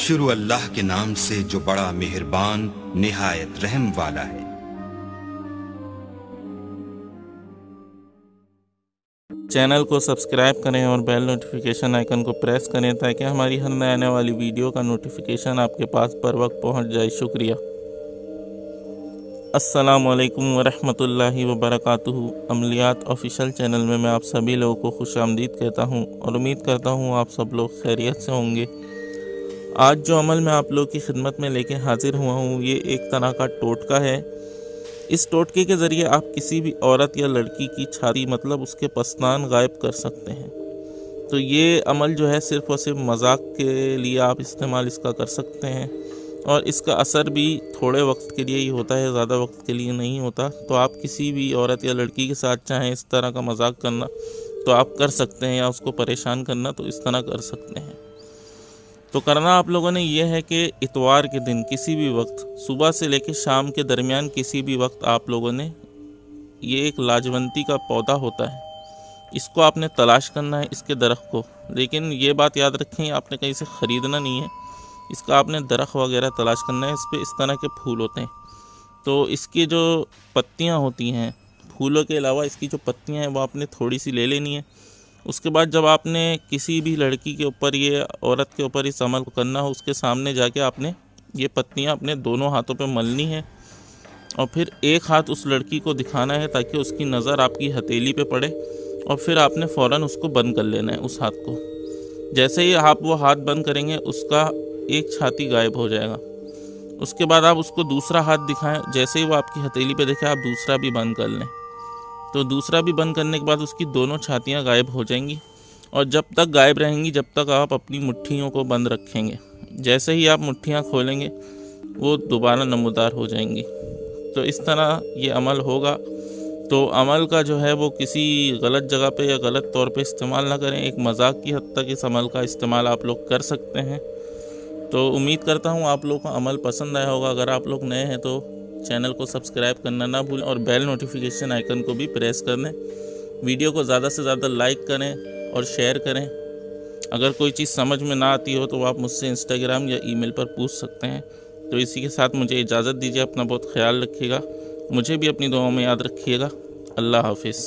शुरू अल्लाह के नाम से जो बड़ा मेहरबान निहायत रहम वाला है। चैनल को सब्सक्राइब करें और बेल नोटिफिकेशन आइकन को प्रेस करें ताकि हमारी हर नए आने वाली वीडियो का नोटिफिकेशन आपके पास बर वक्त पहुँच जाए। शुक्रिया। अस्सलामु अलैकुम वरहमतुल्लाहि वबरकातुहू। अमलियात ऑफिशियल चैनल में मैं आप सभी लोगों को खुशामदीद कहता हूं और उम्मीद करता हूं आप सब लोग खैरियत से होंगे। आज जो अमल मैं आप लोगों की खिदमत में लेके हाजिर हुआ हूं ये एक तरह का टोटका है। इस टोटके के ज़रिए आप किसी भी औरत या लड़की की छाती मतलब उसके पस्तान गायब कर सकते हैं। तो ये अमल जो है सिर्फ़ और सिर्फ मजाक के लिए आप इस्तेमाल इसका कर सकते हैं और इसका असर भी थोड़े वक्त के लिए ही होता है, ज़्यादा वक्त के लिए नहीं होता। तो आप किसी भी औरत या लड़की के साथ चाहें इस तरह का मजाक करना तो आप कर सकते हैं, या उसको परेशान करना तो इस तरह कर सकते हैं। तो करना आप लोगों ने ये है कि इतवार के दिन किसी भी वक्त सुबह से लेकर शाम के दरमियान किसी भी वक्त आप लोगों ने, ये एक लाजवंती का पौधा होता है, इसको आपने तलाश करना है, इसके दरख्त को। लेकिन ये बात याद रखें आपने कहीं से ख़रीदना नहीं है, इसका आपने दरख्त वगैरह तलाश करना है। इस पर इस तरह के फूल होते हैं। तो इसकी जो पत्तियां होती हैं, फूलों के अलावा इसकी जो पत्तियां हैं वो आपने थोड़ी सी ले लेनी है। उसके बाद जब आपने किसी भी लड़की के ऊपर, ये औरत के ऊपर इस अमल को करना हो, उसके सामने जाके आपने ये पत्तियां अपने दोनों हाथों पे मलनी है और फिर एक हाथ उस लड़की को दिखाना है ताकि उसकी नज़र आपकी हथेली पे पड़े, और फिर आपने फ़ौरन उसको बंद कर लेना है उस हाथ को। जैसे ही आप वो हाथ बंद करेंगे उसका एक छाती गायब हो जाएगा। उसके बाद आप उसको दूसरा हाथ दिखाएं, जैसे ही वो आपकी हथेली पे देखे आप दूसरा भी बंद कर लें। तो दूसरा भी बंद करने के बाद उसकी दोनों छातियां गायब हो जाएंगी और जब तक गायब रहेंगी जब तक आप अपनी मुट्ठियों को बंद रखेंगे। जैसे ही आप मुट्ठियां खोलेंगे वो दोबारा नमूदार हो जाएंगी। तो इस तरह ये अमल होगा। तो अमल का जो है वो किसी गलत जगह पे या गलत तौर पे इस्तेमाल ना करें। एक मजाक की हद तक इस अमल का इस्तेमाल आप लोग कर सकते हैं। तो उम्मीद करता हूँ आप लोगों को अमल पसंद आया होगा। अगर आप लोग नए हैं तो चैनल को सब्सक्राइब करना ना भूलें और बेल नोटिफिकेशन आइकन को भी प्रेस कर लें। वीडियो को ज़्यादा से ज़्यादा लाइक करें और शेयर करें। अगर कोई चीज़ समझ में ना आती हो तो आप मुझसे इंस्टाग्राम या ईमेल पर पूछ सकते हैं। तो इसी के साथ मुझे इजाज़त दीजिए। अपना बहुत ख्याल रखिएगा, मुझे भी अपनी दुआओं में याद रखिएगा। अल्लाह हाफिज़।